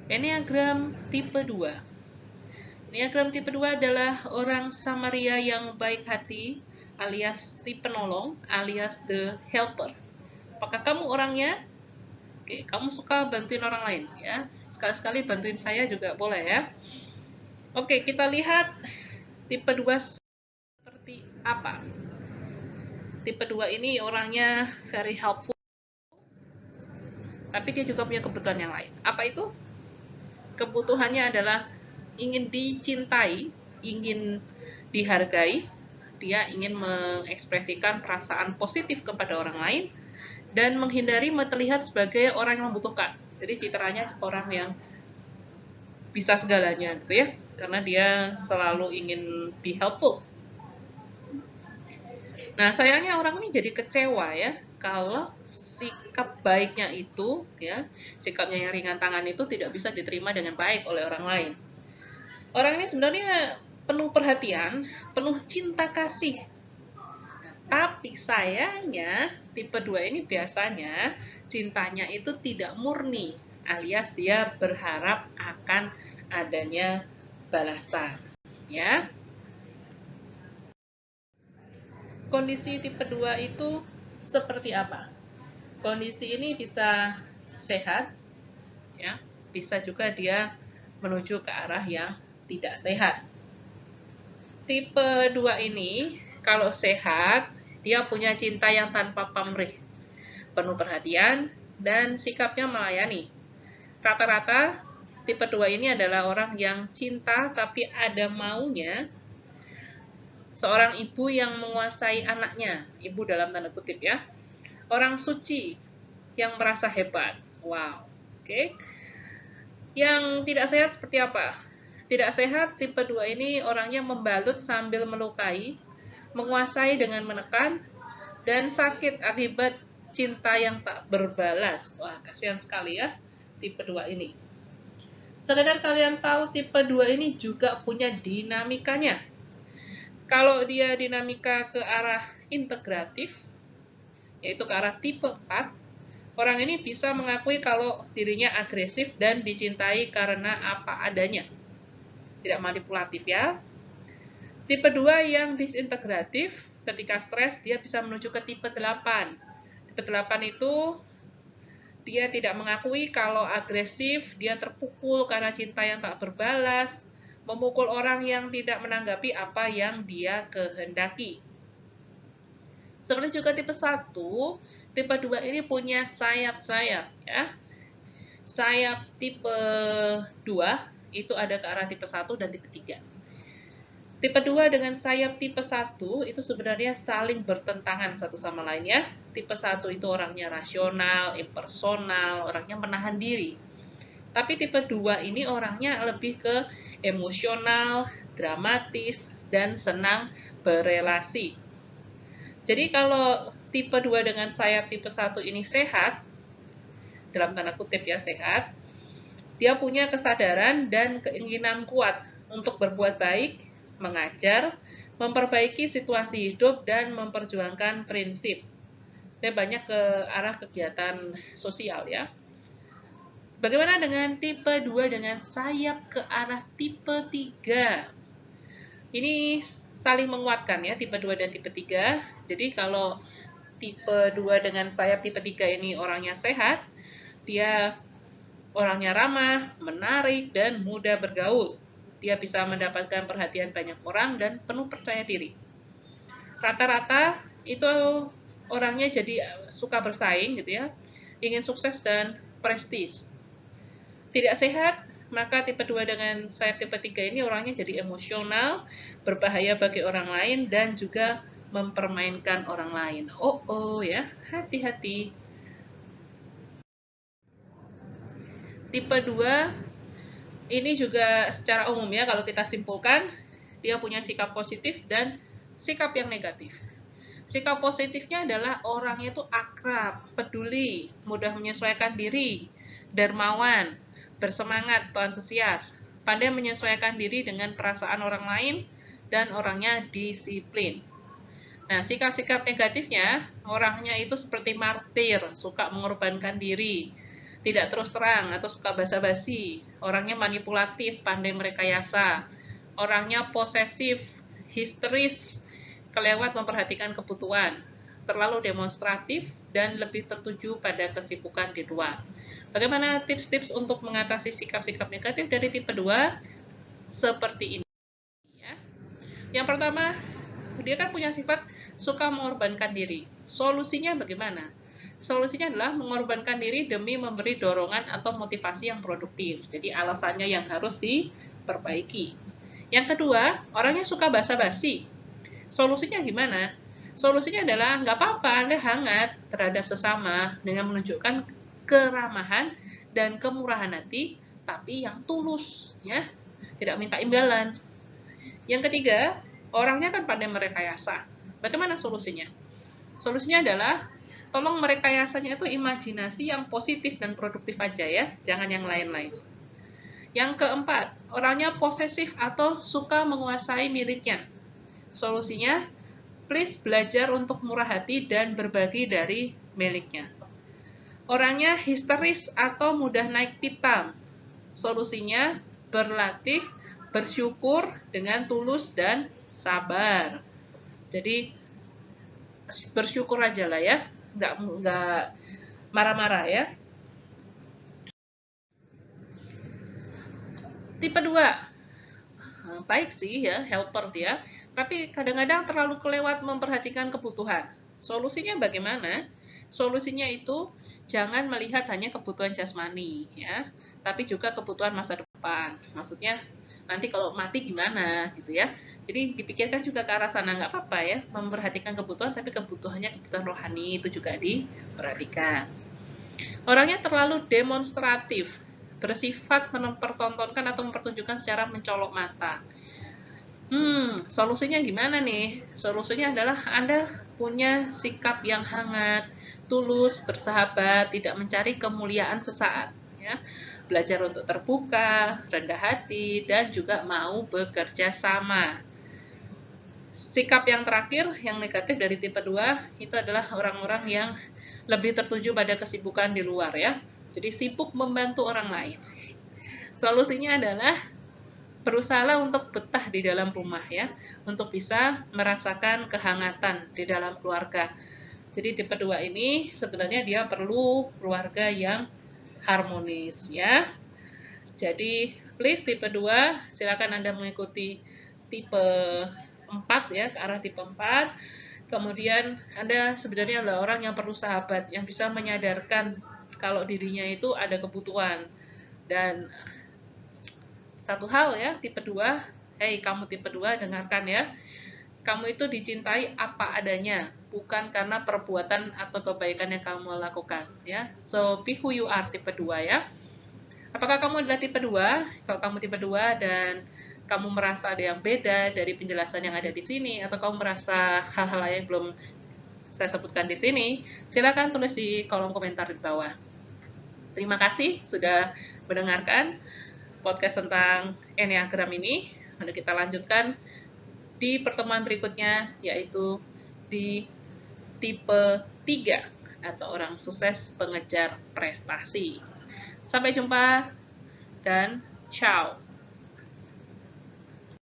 Enneagram tipe 2. Enneagram tipe 2 adalah orang Samaria yang baik hati, alias si penolong, alias the helper. Apakah kamu orangnya? Oke, kamu suka bantuin orang lain ya. Sekali-sekali bantuin saya juga boleh ya. Oke, kita lihat tipe 2 seperti apa. Tipe 2 ini orangnya very helpful, tapi dia juga punya kebutuhan yang lain. Apa itu? Kebutuhannya adalah ingin dicintai, ingin dihargai, dia ingin mengekspresikan perasaan positif kepada orang lain, dan menghindari terlihat sebagai orang yang membutuhkan. Jadi citranya orang yang bisa segalanya gitu ya, karena dia selalu ingin be helpful. Nah, sayangnya orang ini jadi kecewa ya kalau sikap baiknya itu ya, sikapnya yang ringan tangan itu tidak bisa diterima dengan baik oleh orang lain. Orang ini sebenarnya penuh perhatian, penuh cinta kasih. Tapi sayangnya tipe 2 ini biasanya cintanya itu tidak murni, alias dia berharap akan adanya balasan, ya. Kondisi tipe 2 itu seperti apa? Kondisi ini bisa sehat, ya. Bisa juga dia menuju ke arah yang tidak sehat. Tipe 2 ini kalau sehat, dia punya cinta yang tanpa pamrih, penuh perhatian, dan sikapnya melayani. Rata-rata tipe 2 ini adalah orang yang cinta tapi ada maunya, seorang ibu yang menguasai anaknya, ibu dalam tanda kutip ya, orang suci yang merasa hebat. Wow, oke. Yang tidak sehat seperti apa? Tidak sehat tipe 2 ini orangnya membalut sambil melukai, menguasai dengan menekan, dan sakit akibat cinta yang tak berbalas. Wah, kasihan sekali ya tipe 2 ini. Sekedar kalian tahu tipe 2 ini juga punya dinamikanya. Kalau dia dinamika ke arah integratif, yaitu ke arah tipe 4, orang ini bisa mengakui kalau dirinya agresif dan dicintai karena apa adanya. Tidak manipulatif ya. Tipe 2 yang disintegratif, ketika stres dia bisa menuju ke tipe 8. Tipe 8 itu dia tidak mengakui kalau agresif, dia terpukul karena cinta yang tak berbalas, memukul orang yang tidak menanggapi apa yang dia kehendaki. Seperti juga tipe 1, tipe 2 ini punya sayap-sayap ya. Sayap tipe 2 itu ada ke arah tipe 1 dan tipe 3. Tipe 2 dengan sayap tipe 1 itu sebenarnya saling bertentangan satu sama lain ya. Tipe 1 itu orangnya rasional, impersonal, orangnya menahan diri. Tapi tipe 2 ini orangnya lebih ke emosional, dramatis, dan senang berelasi. Jadi kalau tipe 2 dengan sayap tipe 1 ini sehat, dalam tanda kutip ya sehat, dia punya kesadaran dan keinginan kuat untuk berbuat baik, mengajar, memperbaiki situasi hidup, dan memperjuangkan prinsip. Dia banyak ke arah kegiatan sosial ya. Bagaimana dengan tipe 2 dengan sayap ke arah tipe 3? Ini saling menguatkan ya, tipe 2 dan tipe 3. Jadi kalau tipe 2 dengan sayap tipe 3 ini orangnya sehat, dia orangnya ramah, menarik, dan mudah bergaul. Dia bisa mendapatkan perhatian banyak orang dan penuh percaya diri. Rata-rata itu orangnya jadi suka bersaing gitu ya, ingin sukses dan prestis. Tidak sehat, maka tipe 2 dengan sayap tipe 3 ini orangnya jadi emosional, berbahaya bagi orang lain, dan juga mempermainkan orang lain. Oh ya, hati-hati. Tipe 2 ini juga secara umum ya, kalau kita simpulkan, dia punya sikap positif dan sikap yang negatif. Sikap positifnya adalah orangnya itu akrab, peduli, mudah menyesuaikan diri, dermawan, bersemangat atau antusias, pandai menyesuaikan diri dengan perasaan orang lain, dan orangnya disiplin. Nah, sikap-sikap negatifnya, orangnya itu seperti martir, suka mengorbankan diri, tidak terus terang atau suka basa-basi, orangnya manipulatif, pandai merekayasa, orangnya posesif, histeris, kelewat memperhatikan kebutuhan, terlalu demonstratif, dan lebih tertuju pada kesibukan di luar. Bagaimana tips-tips untuk mengatasi sikap-sikap negatif dari tipe 2? Seperti ini. Ya. Yang pertama, dia kan punya sifat suka mengorbankan diri. Solusinya bagaimana? Solusinya adalah mengorbankan diri demi memberi dorongan atau motivasi yang produktif. Jadi alasannya yang harus diperbaiki. Yang kedua, orangnya suka basa-basi. Solusinya gimana? Solusinya adalah nggak apa-apa Anda hangat terhadap sesama dengan menunjukkan keramahan dan kemurahan hati, tapi yang tulus, ya, tidak minta imbalan. Yang ketiga, orangnya kan pandai merekayasa. Bagaimana solusinya? Solusinya adalah tolong merekayasanya itu imajinasi yang positif dan produktif aja ya, jangan yang lain-lain. Yang keempat, orangnya posesif atau suka menguasai miliknya. Solusinya, please belajar untuk murah hati dan berbagi dari miliknya. Orangnya histeris atau mudah naik pitam. Solusinya, berlatih, bersyukur dengan tulus dan sabar. Jadi, bersyukur aja lah ya, nggak marah-marah ya. Tipe 2, baik sih ya, helper dia, tapi kadang-kadang terlalu kelewat memperhatikan kebutuhan. Solusinya bagaimana? Solusinya itu jangan melihat hanya kebutuhan jasmani ya, tapi juga kebutuhan masa depan. Maksudnya nanti kalau mati gimana gitu ya. Jadi dipikirkan juga ke arah sana, nggak apa-apa ya memperhatikan kebutuhan, tapi kebutuhannya kebutuhan rohani itu juga diperhatikan. Orangnya terlalu demonstratif, bersifat mempertontonkan atau mempertunjukkan secara mencolok mata. Solusinya gimana nih? Solusinya adalah Anda punya sikap yang hangat, tulus, bersahabat, tidak mencari kemuliaan sesaat. Ya. Belajar untuk terbuka, rendah hati, dan juga mau bekerja sama. Sikap yang terakhir, yang negatif dari tipe 2, itu adalah orang-orang yang lebih tertuju pada kesibukan di luar ya. Jadi sibuk membantu orang lain. Solusinya adalah berusahalah untuk betah di dalam rumah ya, untuk bisa merasakan kehangatan di dalam keluarga. Jadi tipe 2 ini sebenarnya dia perlu keluarga yang harmonis ya. Jadi please tipe 2 silakan Anda mengikuti tipe 4 ya, ke arah tipe 4. Kemudian Anda sebenarnya adalah orang yang perlu sahabat, yang bisa menyadarkan kalau dirinya itu ada kebutuhan. Dan satu hal ya, tipe 2, hey kamu tipe 2 dengarkan ya. Kamu itu dicintai apa adanya, bukan karena perbuatan atau kebaikan yang kamu lakukan ya. So be who you are tipe 2 ya. Apakah kamu adalah tipe 2? Kalau kamu tipe 2 dan kamu merasa ada yang beda dari penjelasan yang ada di sini, atau kamu merasa hal-hal lain yang belum saya sebutkan di sini, silakan tulis di kolom komentar di bawah. Terima kasih sudah mendengarkan podcast tentang Enneagram ini. Lalu kita lanjutkan di pertemuan berikutnya, yaitu di tipe 3 atau orang sukses pengejar prestasi. Sampai jumpa dan ciao.